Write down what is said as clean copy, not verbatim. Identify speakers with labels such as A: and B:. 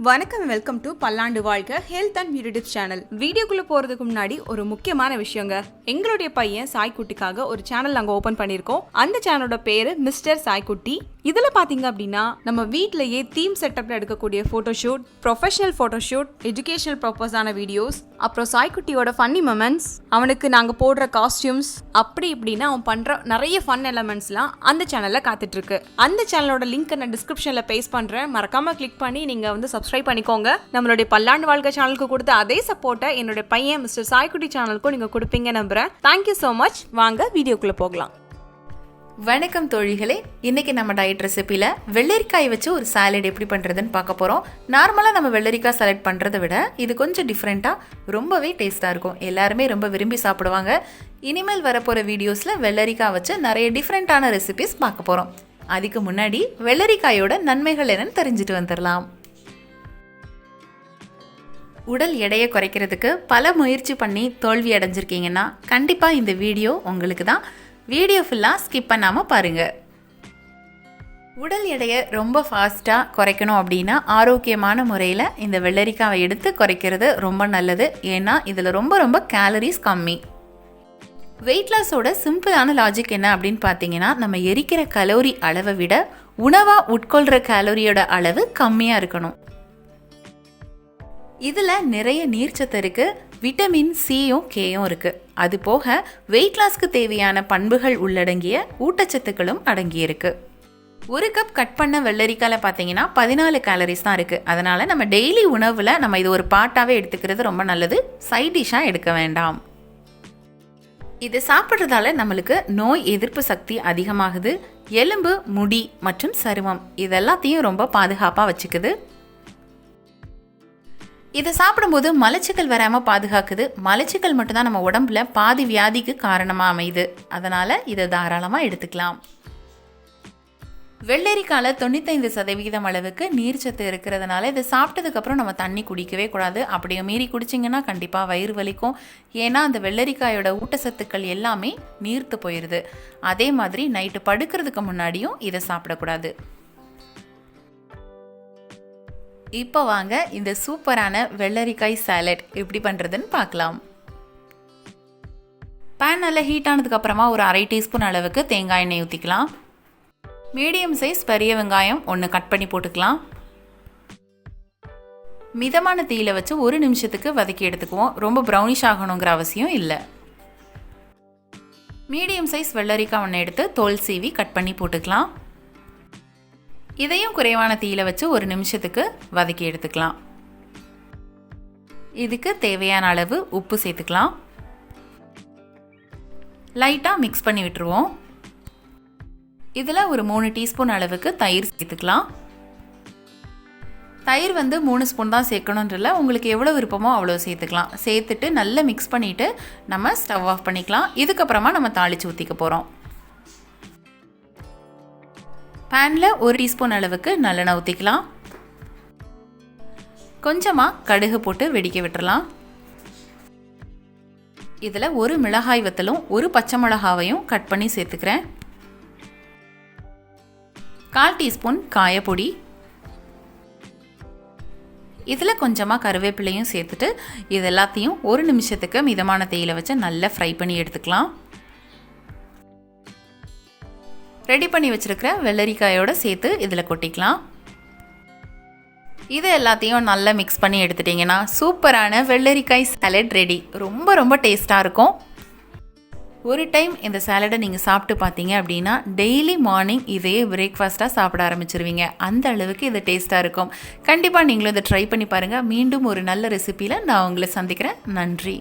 A: வணக்கம், welcome to பல்லாண்டு வாழ்க ஹெல்த் அண்ட் பியூட்டி சேனல். வீடியோக்குள்ள போறதுக்கு முன்னாடி ஒரு முக்கியமான விஷயங்க. எங்களுடைய பையன் சாய்குட்டிக்காக ஒரு சேனல் நாங்க ஓபன் பண்ணிருக்கோம். அந்த சேனலோட பேரு மிஸ்டர் சாய்குட்டி. இதுல பாத்தீங்க அப்படின்னா நம்ம வீட்லயே தீம் செட்டப்ல எடுக்கக்கூடிய போட்டோஷூட், ப்ரொஃபஷனல் போட்டோஷூட், எஜுகேஷனல் பர்பஸான வீடியோஸ், அப்புறம் சாய்குட்டியோட ஃபன்னி மொமெண்ட்ஸ், அவனுக்கு நாங்க போடுற காஸ்டியூம்ஸ், அப்படி இப்படின்னா அவன் பண்ற நிறைய ஃபன் எலமெண்ட்ஸ்லாம் அந்த சேனல்ல காத்துட்டு இருக்கு. அந்த சேனலோட லிங்க் நான் டிஸ்கிரிப்ஷன்ல பேஸ்ட் பண்றேன். மறக்காம கிளிக் பண்ணி நீங்க சப்ஸ்கிரைப் பண்ணிக்கோங்க. நம்மளுடைய பல்லாண்டு வாழ்க்கை சேனலுக்கு கொடுத்த அதே சப்போர்ட்டை என்னுடைய பையன் மிஸ்டர் சாய்குட்டி சேனலுக்கும் நீங்க கொடுப்பீங்க நம்புறேன். Thank you so much. வாங்க வீடியோக்குள்ள போகலாம்.
B: வணக்கம் தோழிகளே, இன்னைக்கு நம்ம டயட் ரெசிபியில் வெள்ளரிக்காய் வச்சு ஒரு சாலட் எப்படி பண்ணுறதுன்னு பார்க்க போகிறோம். நார்மலாக நம்ம வெள்ளரிக்காய் சாலட் பண்ணுறதை விட இது கொஞ்சம் டிஃப்ரெண்ட்டாக ரொம்பவே டேஸ்ட்டாக இருக்கும். எல்லாருமே ரொம்ப விரும்பி சாப்பிடுவாங்க. இனிமேல் வரப்போகிற வீடியோஸில் வெள்ளரிக்காய் வச்சு நிறைய டிஃப்ரெண்ட்டான ரெசிபிஸ் பார்க்க போகிறோம். அதுக்கு முன்னாடி வெள்ளரிக்காயோட நன்மைகள் என்னன்னு தெரிஞ்சுட்டு வந்துடலாம். உடல் எடையை குறைக்கிறதுக்கு பல முயற்சி பண்ணி தோல்வி அடைஞ்சிருக்கீங்கன்னா கண்டிப்பாக இந்த வீடியோ உங்களுக்கு தான். வீடியோ ஃபுல்லாக ஸ்கிப் பண்ணாமல் பாருங்கள். உடல் எடையை ரொம்ப ஃபாஸ்ட்டாக குறைக்கணும் அப்படின்னா ஆரோக்கியமான முறையில் இந்த வெள்ளரிக்காவை எடுத்து குறைக்கிறது ரொம்ப நல்லது. ஏன்னா இதில் ரொம்ப கேலரிஸ் கம்மி. வெயிட் லாஸோட சிம்பிளான லாஜிக் என்ன அப்படின்னு பார்த்தீங்கன்னா, நம்ம எரிக்கிற கலோரி அளவை விட உணவாக உட்கொள்கிற கலோரியோட அளவு கம்மியாக இருக்கணும். இதில் நிறைய நீர்ச்சத்து இருக்குது. விட்டமின் சியும் கேயும் இருக்குது. அது போக வெயிட் லாஸ்க்கு தேவையான பண்புகள் உள்ளடங்கிய ஊட்டச்சத்துக்களும் அடங்கியிருக்கு. ஒரு கப் கட் பண்ண வெள்ளரிக்காயில் பார்த்தீங்கன்னா 14 கேலரிஸ் தான் இருக்குது. அதனால் நம்ம டெய்லி உணவில் நம்ம இது ஒரு பார்ட்டாகவே எடுத்துக்கிறது ரொம்ப நல்லது. சைட் டிஷ்ஷாக எடுக்க வேண்டாம். இது சாப்பிட்றதால நம்மளுக்கு நோய் எதிர்ப்பு சக்தி அதிகமாகுது. எலும்பு, முடி மற்றும் சருமம் இதெல்லாத்தையும் ரொம்ப பாதுகாப்பாக வச்சுக்குது. இதை சாப்பிடும்போது மலச்சிக்கல் வராமல் பாதுகாக்குது. மலச்சிக்கல் மட்டும்தான் நம்ம உடம்புல பாதி வியாதிக்கு காரணமாக அமையுது. அதனால் இதை தாராளமாக எடுத்துக்கலாம். வெள்ளரிக்காயில் 95% அளவுக்கு நீர்ச்சத்து இருக்கிறதுனால இதை சாப்பிட்டதுக்கப்புறம் நம்ம தண்ணி குடிக்கவே கூடாது. அப்படியே மீறி குடிச்சிங்கன்னா கண்டிப்பாக வயிறு வலிக்கும். ஏன்னா அந்த வெள்ளரிக்காயோட ஊட்டச்சத்துக்கள் எல்லாமே நீர்த்து போயிடுது. அதே மாதிரி நைட்டு படுக்கிறதுக்கு முன்னாடியும் இதை சாப்பிடக்கூடாது. இப்போ வாங்க இந்த சூப்பரான வெள்ளரிக்காய் சாலட் எப்படி பண்ணுறதுன்னு பார்க்கலாம். பேன் நல்லா ஹீட் ஆனதுக்கப்புறமா ஒரு 1/2 டீஸ்பூன் அளவுக்கு தேங்காய் எண்ணெய் ஊற்றிக்கலாம். மீடியம் சைஸ் பெரிய வெங்காயம் 1 கட் பண்ணி போட்டுக்கலாம். மிதமான தீயில வச்சு 1 நிமிஷத்துக்கு வதக்கி எடுத்துக்குவோம். ரொம்ப ப்ரௌனிஷ் ஆகணுங்கிற அவசியம் இல்லை. மீடியம் சைஸ் வெள்ளரிக்காய் 1 எடுத்து தோல் சீவி கட் பண்ணி போட்டுக்கலாம். இதையும் குறைவான தீயில வச்சு 1 நிமிஷத்துக்கு வதக்கி எடுத்துக்கலாம். இதுக்கு தேவையான அளவு உப்பு சேர்த்துக்கலாம். லைட்டாக மிக்ஸ் பண்ணி விட்டுருவோம். இதில் ஒரு 3 டீஸ்பூன் அளவுக்கு தயிர் சேர்த்துக்கலாம். தயிர் 3 ஸ்பூன் தான் சேர்க்கணுன்றல, உங்களுக்கு எவ்வளோ விருப்பமோ அவ்வளோ சேர்த்துக்கலாம். சேர்த்துட்டு நல்லா மிக்ஸ் பண்ணிவிட்டு நம்ம ஸ்டவ் ஆஃப் பண்ணிக்கலாம். இதுக்கப்புறமா நம்ம தாளித்து ஊற்றிக்க போகிறோம். பேனில் 1 டீஸ்பூன் அளவுக்கு நல்லெண்ணெய் ஊற்றிக்கலாம். கொஞ்சமாக கடுகு போட்டு வெடிக்க விட்டுறலாம். இதில் 1 மிளகாய் வத்தலும் 1 பச்சை மிளகாவையும் கட் பண்ணி சேர்த்துக்கிறேன். 1/4 டீஸ்பூன் காயப்பொடி. இதில் கொஞ்சமாக கருவேப்பிலையும் சேர்த்துட்டு இது எல்லாத்தையும் 1 நிமிஷத்துக்கு மிதமான தேயில வச்சு நல்லா ஃப்ரை பண்ணி எடுத்துக்கலாம். ரெடி பண்ணி வச்சுருக்கிற வெள்ளரிக்காயோட சேர்த்து இதில் கொட்டிக்கலாம். இது எல்லாத்தையும் நல்லா மிக்ஸ் பண்ணி எடுத்துட்டிங்கன்னா சூப்பரான வெள்ளரிக்காய் சாலட் ரெடி. ரொம்ப டேஸ்ட்டாக இருக்கும். ஒரு டைம் இந்த சாலடை நீங்கள் சாப்பிட்டு பார்த்தீங்க அப்படின்னா டெய்லி மார்னிங் இதே பிரேக்ஃபாஸ்ட்டாக சாப்பிட ஆரம்பிச்சிருவீங்க. அந்த அளவுக்கு இது டேஸ்ட்டாக இருக்கும். கண்டிப்பாக நீங்களும் இதை ட்ரை பண்ணி பாருங்கள். மீண்டும் ஒரு நல்ல ரெசிபியில் நான் உங்களை சந்திக்கிறேன். நன்றி.